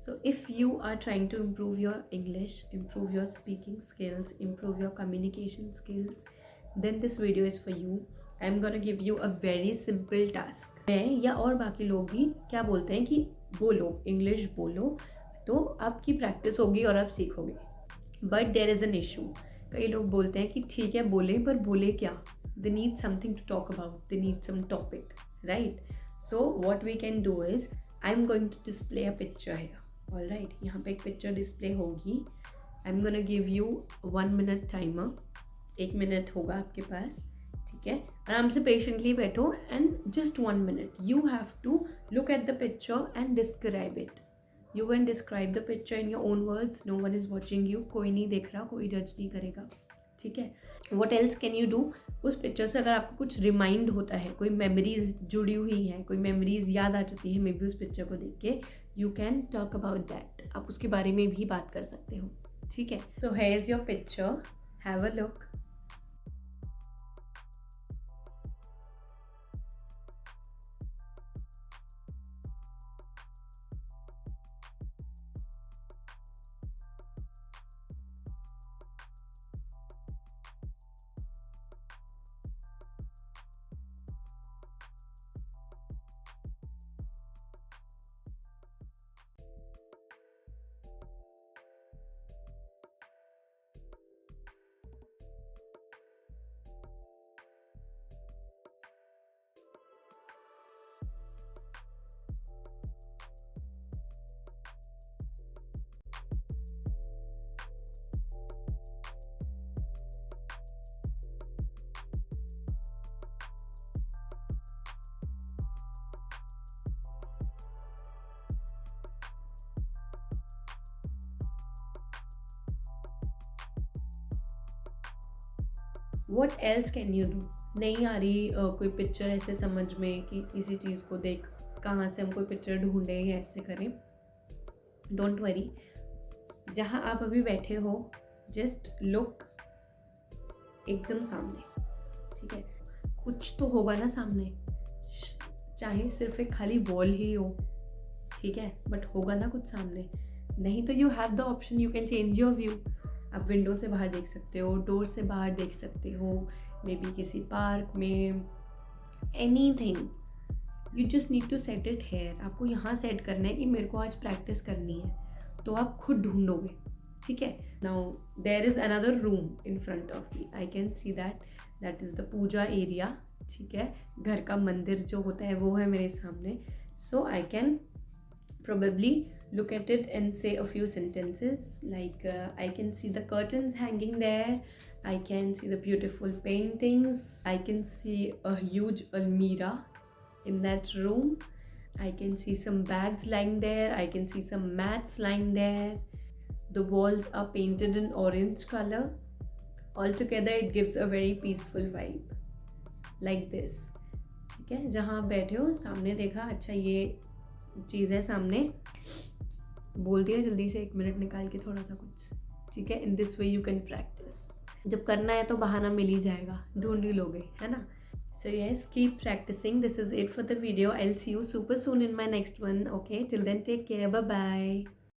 So if you are trying to improve your English, improve your speaking skills, improve your communication skills, then this video is for you. I'm gonna give you a very simple task. मैं या और बाकी लोग भी क्या बोलते हैं कि बोलो, इंग्लिश बोलो, तो आपकी प्रैक्टिस होगी और आप सीखोगे. But there is an issue. कई लोग बोलते हैं कि ठीक है बोलें, पर बोले क्या? They need something to talk about, they need some topic, right? So what we can do is, I am going to display a picture है. ऑल राइट, यहाँ पे एक पिक्चर डिस्प्ले होगी. I am gonna give you 1 minute timer. 1 minute होगा आपके पास, ठीक है? आराम से पेशेंटली बैठो and just 1 minute you have to look at the picture and describe it. You can describe the picture in your own words. No one is watching you. कोई नहीं देख रहा, कोई जज नहीं करेगा, ठीक है? What else can you do? उस पिक्चर से अगर आपको कुछ रिमाइंड होता है, कोई मेमोरीज जुड़ी हुई है, कोई मेमोरीज याद आ जाती है मे बी उस पिक्चर को देख के, you can talk about that. आप उसके बारे में भी बात कर सकते हो, ठीक है? So here is your picture, have a look. What else can you do? नहीं आ रही कोई पिक्चर ऐसे समझ में कि किसी चीज़ को देख कहाँ से हम कोई पिक्चर ढूंढें या ऐसे करें, डोंट वरी. जहाँ आप अभी बैठे हो जस्ट लुक एकदम सामने, ठीक है? कुछ तो होगा ना सामने, चाहे सिर्फ एक खाली वॉल ही हो, ठीक है? बट होगा ना कुछ सामने. नहीं तो you have the option, you can change your view. आप विंडो से बाहर देख सकते हो, डोर से बाहर देख सकते हो, मे बी किसी पार्क में, anything. You just need to set it here. आपको यहाँ सेट करना है कि मेरे को आज प्रैक्टिस करनी है, तो आप खुद ढूंढोगे, ठीक है? Now there is another room in front of me. I can see that is the puja area, ठीक है? घर का मंदिर जो होता है वो है मेरे सामने. So I can probably look at it and say a few sentences like I can see the curtains hanging there, I can see the beautiful paintings, I can see a huge almirah in that room, I can see some bags lying there, I can see some mats lying there, the walls are painted in orange color. Altogether it gives a very peaceful vibe like this, ठीक है? जहाँ आप बैठे हो सामने देखा, अच्छा ये चीज़ है सामने, बोल दिया जल्दी से 1 मिनट निकाल के थोड़ा सा कुछ, ठीक है? In this way you can practice. जब करना है तो बहाना मिल ही जाएगा, ढूंढ ही लोगे, है ना? So yes, keep practising. This is it for the video. I will see you super soon in my next one. Okay, till then take care, bye bye.